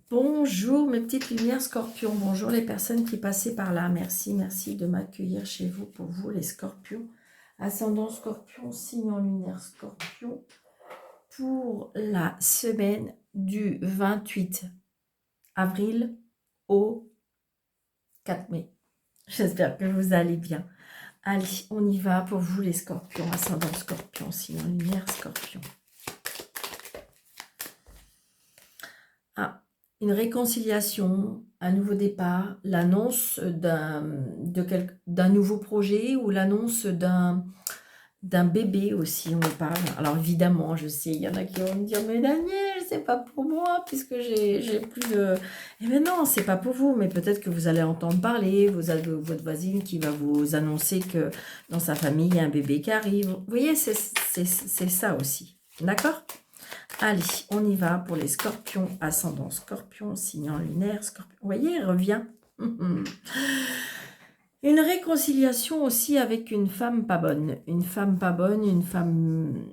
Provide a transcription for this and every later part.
Bonjour mes petites lumières scorpions, bonjour les personnes qui passaient par là, merci de m'accueillir chez vous, pour vous les scorpions, ascendant scorpion, signe en lunaire scorpion, pour la semaine du 28 avril au 4 mai. J'espère que vous allez bien. Allez, on y va pour vous les scorpions, ascendant scorpion, signe en lunaire scorpion. Une réconciliation, un nouveau départ, l'annonce d'un nouveau projet ou l'annonce d'un bébé aussi, on parle. Alors évidemment, je sais, il y en a qui vont me dire, mais Daniel, c'est pas pour moi, puisque j'ai plus de... Eh bien non, c'est pas pour vous, mais peut-être que vous allez entendre parler, vous avez votre voisine qui va vous annoncer que dans sa famille, il y a un bébé qui arrive. Vous voyez, c'est ça aussi, d'accord ? Allez, on y va pour les scorpions, ascendant scorpion, signe en lunaire, scorpion. Vous voyez, elle revient. Une réconciliation aussi avec une femme pas bonne. Une femme pas bonne, une femme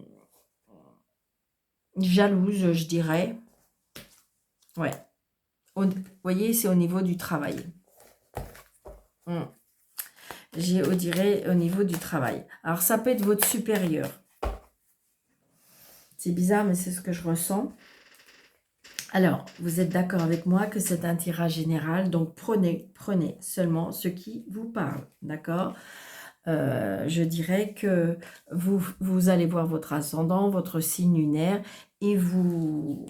jalouse, je dirais. Ouais. Vous voyez, c'est au niveau du travail. On dirait au niveau du travail. Alors, ça peut être votre supérieur. C'est bizarre, mais c'est ce que je ressens. Alors, vous êtes d'accord avec moi que c'est un tirage général, donc prenez seulement ce qui vous parle, d'accord ? Je dirais que vous allez voir votre ascendant, votre signe lunaire, et vous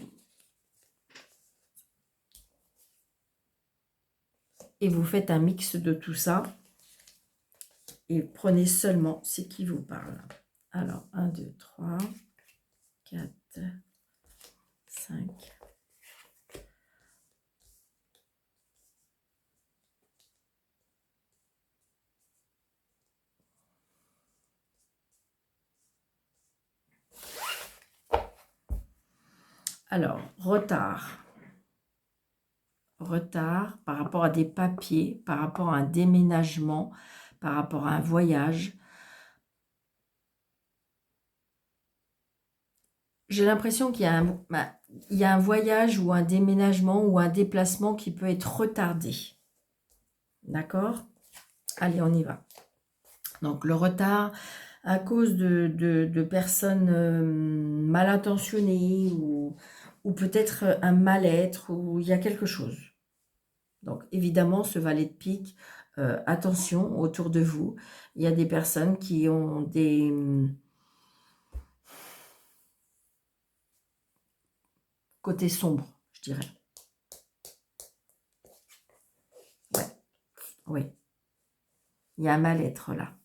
faites un mix de tout ça, et prenez seulement ce qui vous parle. Alors, 1, 2, 3, 4, 5... Alors, retard par rapport à des papiers, par rapport à un déménagement, par rapport à un voyage. J'ai l'impression qu'il y a un voyage ou un déménagement ou un déplacement qui peut être retardé. D'accord ? Allez, on y va. Donc, le retard à cause de personnes mal intentionnées ou peut-être un mal-être ou il y a quelque chose. Donc, évidemment, ce valet de pique, attention autour de vous. Il y a des personnes qui ont des côtés sombres, je dirais. Ouais, oui. Il y a un mal-être là.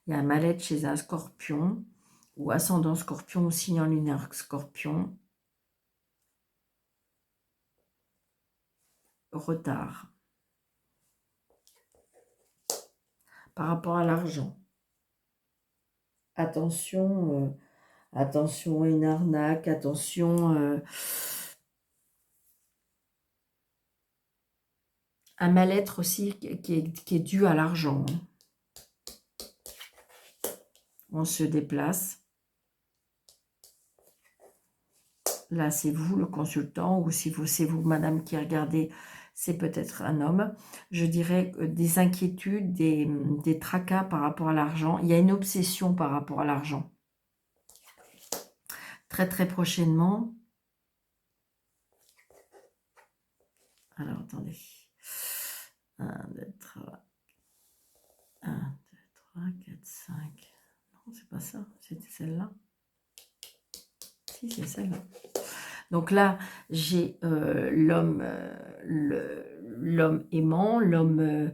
Il y a un mal-être chez un scorpion ou ascendant scorpion ou signe en lunaire scorpion. Retard. Par rapport à l'argent. Attention, attention à une arnaque, attention... un mal-être aussi qui est dû à l'argent. On se déplace. Là, c'est vous le consultant, ou si c'est vous, madame, qui regardez, c'est peut-être un homme. Je dirais des inquiétudes, des tracas par rapport à l'argent. Il y a une obsession par rapport à l'argent. Très, très prochainement. Alors, attendez. 1, 2, 3. 1, 2, 3, 4, 5. Non, c'est pas ça. C'était celle-là. Si, c'est celle-là. Donc là, j'ai l'homme aimant, l'homme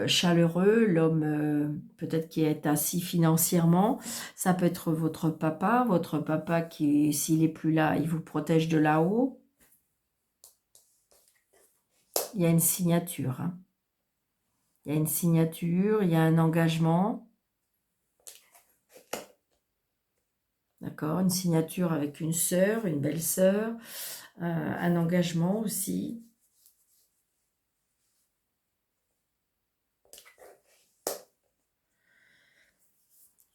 chaleureux, l'homme peut-être qui est assis financièrement. Ça peut être votre papa qui, s'il est plus là, il vous protège de là-haut. Il y a une signature. Hein. Il y a une signature, il y a un engagement. D'accord, une signature avec une sœur, une belle-sœur, un engagement aussi.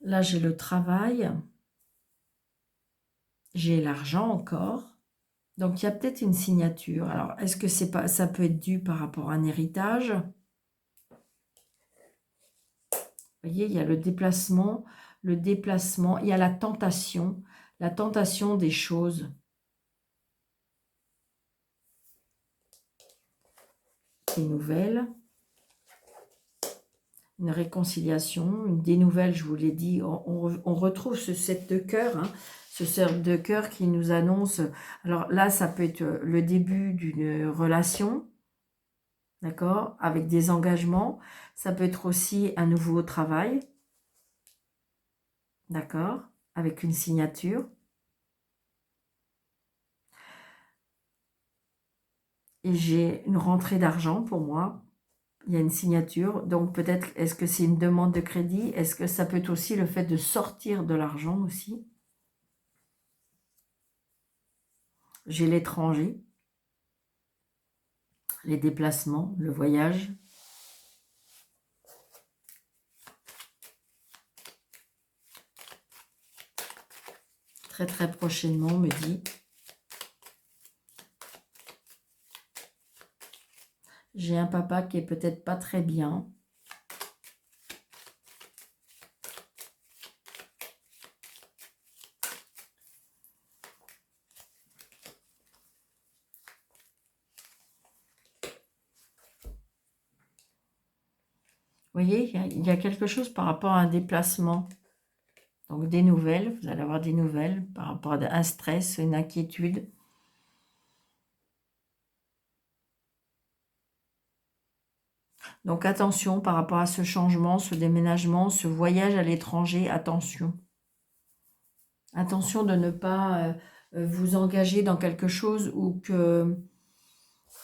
Là, j'ai le travail. J'ai l'argent encore. Donc, il y a peut-être une signature. Alors, est-ce que ça peut être dû par rapport à un héritage? Vous voyez, il y a le déplacement, il y a la tentation des choses. Des nouvelles, une réconciliation, des nouvelles, je vous l'ai dit, on retrouve ce 7 de cœur, hein, ce 7 de cœur qui nous annonce, alors là, ça peut être le début d'une relation, d'accord, avec des engagements, ça peut être aussi un nouveau travail, d'accord, avec une signature. Et j'ai une rentrée d'argent pour moi, il y a une signature, donc peut-être, est-ce que c'est une demande de crédit? Est-ce que ça peut être aussi le fait de sortir de l'argent aussi? J'ai l'étranger, les déplacements, le voyage. Très très prochainement, on me dit. J'ai un papa qui est peut-être pas très bien. Vous voyez, il y a quelque chose par rapport à un déplacement. Donc des nouvelles, vous allez avoir des nouvelles par rapport à un stress, une inquiétude. Donc attention par rapport à ce changement, ce déménagement, ce voyage à l'étranger, attention. Attention de ne pas vous engager dans quelque chose ou que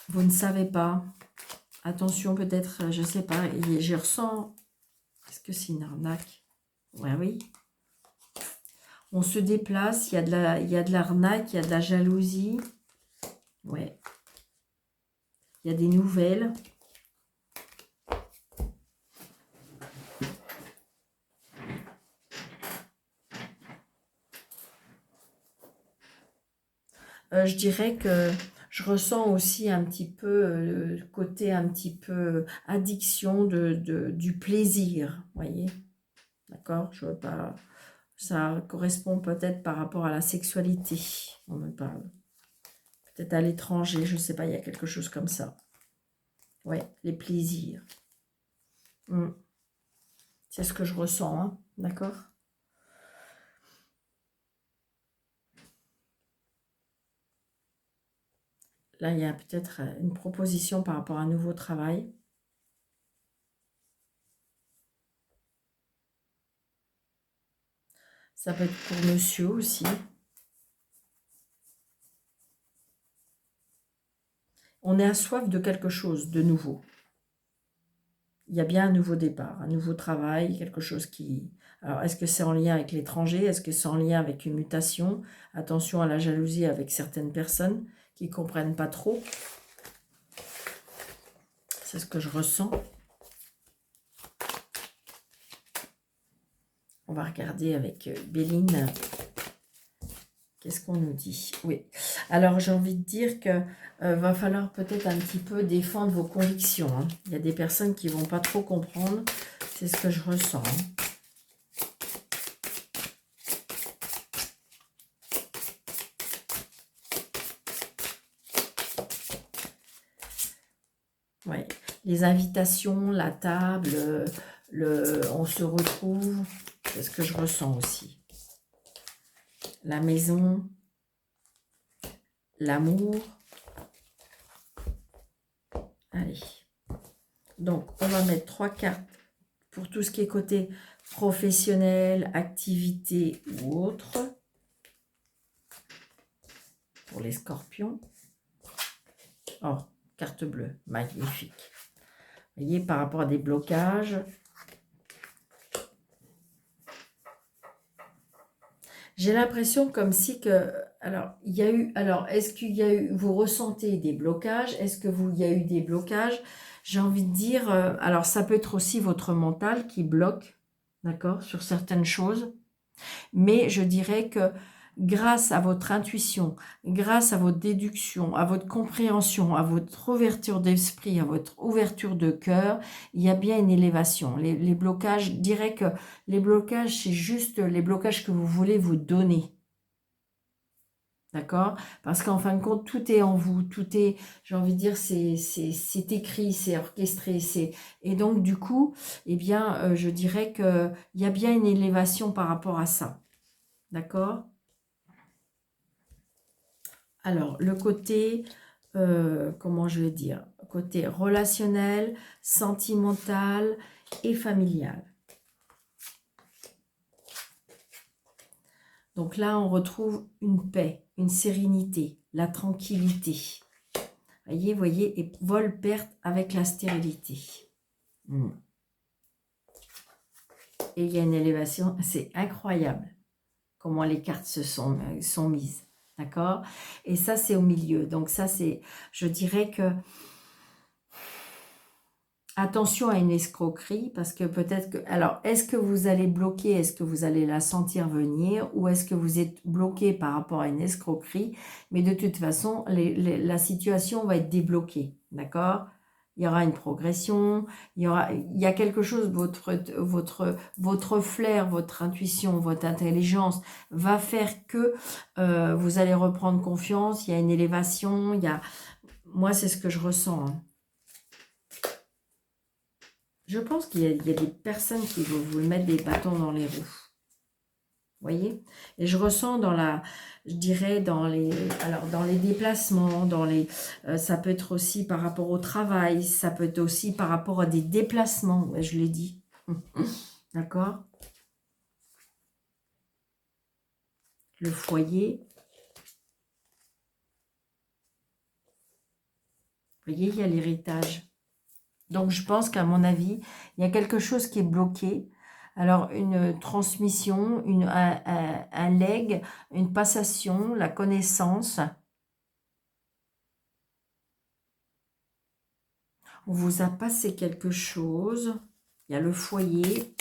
vous ne savez pas. Attention peut-être, je ne sais pas, je ressens, est-ce que c'est une arnaque? Ouais, oui. On se déplace, il y a de l'arnaque, il y a de la jalousie. Ouais. Il y a des nouvelles. Je dirais que je ressens aussi un petit peu le côté un petit peu addiction du plaisir, voyez. D'accord? Je veux pas. Ça correspond peut-être par rapport à la sexualité, on me parle. Peut-être à l'étranger, je ne sais pas, il y a quelque chose comme ça. Ouais, les plaisirs. C'est ce que je ressens, hein, d'accord? Là, il y a peut-être une proposition par rapport à un nouveau travail. Ça peut être pour monsieur aussi. On est à soif de quelque chose de nouveau. Il y a bien un nouveau départ, un nouveau travail, quelque chose qui... Alors, est-ce que c'est en lien avec l'étranger? Est-ce que c'est en lien avec une mutation? Attention à la jalousie avec certaines personnes qui ne comprennent pas trop. C'est ce que je ressens. On va regarder avec Béline. Qu'est-ce qu'on nous dit? Oui. Alors, j'ai envie de dire que va falloir peut-être un petit peu défendre vos convictions. Hein. Il y a des personnes qui ne vont pas trop comprendre. C'est ce que je ressens. Hein. Ouais. Les invitations, la table, on se retrouve. C'est ce que je ressens aussi. La maison, l'amour. Allez. Donc, on va mettre 3 cartes pour tout ce qui est côté professionnel, activité ou autre. Pour les scorpions. Oh, carte bleue, magnifique. Vous voyez, par rapport à des blocages. J'ai l'impression comme si que... Alors, il y a eu... Alors, est-ce qu'il y a eu... Vous ressentez des blocages? Est-ce que il y a eu des blocages? J'ai envie de dire... alors, ça peut être aussi votre mental qui bloque, d'accord, sur certaines choses. Mais je dirais que grâce à votre intuition, grâce à votre déduction, à votre compréhension, à votre ouverture d'esprit, à votre ouverture de cœur, il y a bien une élévation. Les blocages, je dirais que les blocages, c'est juste les blocages que vous voulez vous donner. D'accord? Parce qu'en fin de compte, tout est en vous, tout est, j'ai envie de dire, c'est écrit, c'est orchestré, et donc du coup, eh bien, je dirais qu'il y a bien une élévation par rapport à ça. D'accord? Alors, le côté, comment je vais dire, côté relationnel, sentimental et familial. Donc là, on retrouve une paix, une sérénité, la tranquillité. Voyez, et vol, perte avec la stérilité. Et il y a une élévation, c'est incroyable comment les cartes sont mises. D'accord? Et ça, c'est au milieu. Donc ça, c'est, je dirais que attention à une escroquerie, parce que peut-être que... Alors, est-ce que vous allez bloquer, est-ce que vous allez la sentir venir, ou est-ce que vous êtes bloqué par rapport à une escroquerie? Mais de toute façon, la situation va être débloquée, d'accord? Il y aura une progression, il y a quelque chose, votre flair, votre intuition, votre intelligence va faire que vous allez reprendre confiance, il y a une élévation, moi, c'est ce que je ressens, hein. Je pense qu'il y a des personnes qui vont vous mettre des bâtons dans les roues. Voyez? Et je ressens je dirais dans les déplacements, ça peut être aussi par rapport au travail, ça peut être aussi par rapport à des déplacements, je l'ai dit. D'accord? Le foyer. Vous voyez, il y a l'héritage. Donc, je pense qu'à mon avis, il y a quelque chose qui est bloqué. Alors, une transmission, un legs, une passation, la connaissance. On vous a passé quelque chose. Il y a le foyer.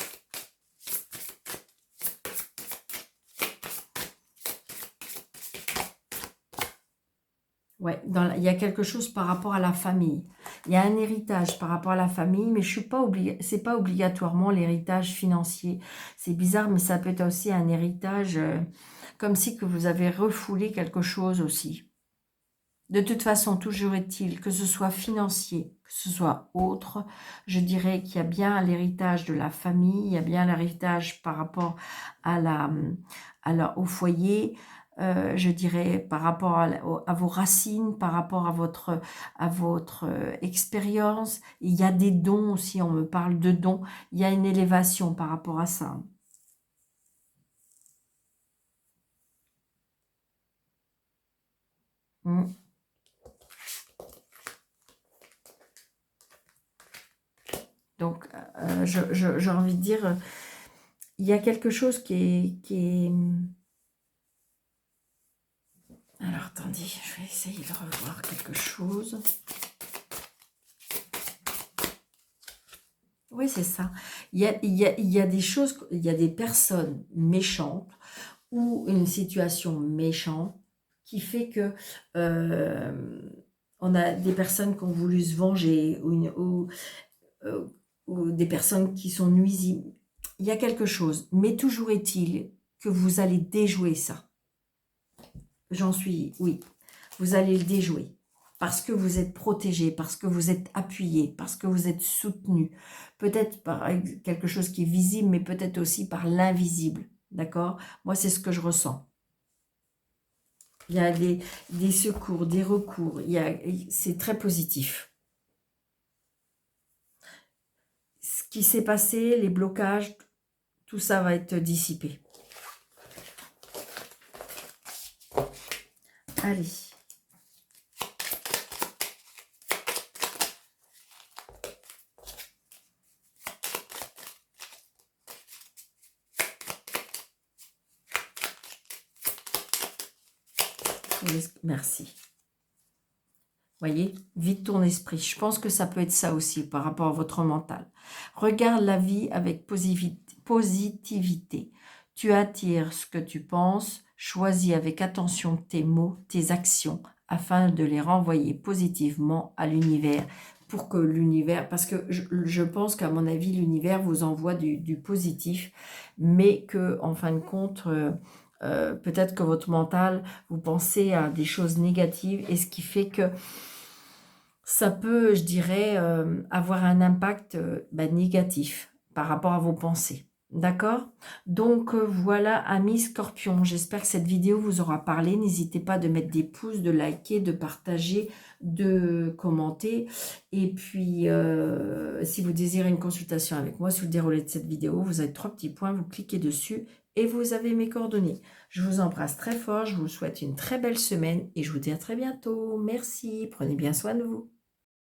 Ouais, il y a quelque chose par rapport à la famille. Il y a un héritage par rapport à la famille, mais c'est pas obligatoirement l'héritage financier. C'est bizarre, mais ça peut être aussi un héritage comme si que vous avez refoulé quelque chose aussi. De toute façon, toujours est-il que ce soit financier, que ce soit autre, je dirais qu'il y a bien l'héritage de la famille, il y a bien l'héritage par rapport au foyer, je dirais par rapport à vos racines, par rapport à votre expérience. Il y a des dons aussi, on me parle de dons, il y a une élévation par rapport à ça. Donc, j'ai envie de dire, il y a quelque chose qui est... Alors, attendez, je vais essayer de revoir quelque chose. Oui, c'est ça. Il y a des choses, il y a des personnes méchantes ou une situation méchante qui fait que on a des personnes qui ont voulu se venger ou des personnes qui sont nuisibles. Il y a quelque chose, mais toujours est-il que vous allez déjouer ça. Oui, vous allez le déjouer. Parce que vous êtes protégé, parce que vous êtes appuyé, parce que vous êtes soutenu. Peut-être par quelque chose qui est visible, mais peut-être aussi par l'invisible. D'accord? Moi, c'est ce que je ressens. Il y a des secours, des recours. C'est très positif. Ce qui s'est passé, les blocages, tout ça va être dissipé. Allez. Merci. Voyez, vide ton esprit. Je pense que ça peut être ça aussi par rapport à votre mental. Regarde la vie avec positivité. Tu attires ce que tu penses, choisis avec attention tes mots, tes actions, afin de les renvoyer positivement à l'univers, pour que l'univers, parce que je pense qu'à mon avis, l'univers vous envoie du positif, mais que en fin de compte, peut-être que votre mental, vous pensez à des choses négatives, et ce qui fait que ça peut, je dirais, avoir un impact négatif par rapport à vos pensées. D'accord? Donc voilà, amis scorpions, j'espère que cette vidéo vous aura parlé. N'hésitez pas de mettre des pouces, de liker, de partager, de commenter. Et puis, si vous désirez une consultation avec moi sur le déroulé de cette vidéo, vous avez 3 petits points, vous cliquez dessus et vous avez mes coordonnées. Je vous embrasse très fort, je vous souhaite une très belle semaine et je vous dis à très bientôt. Merci, prenez bien soin de vous.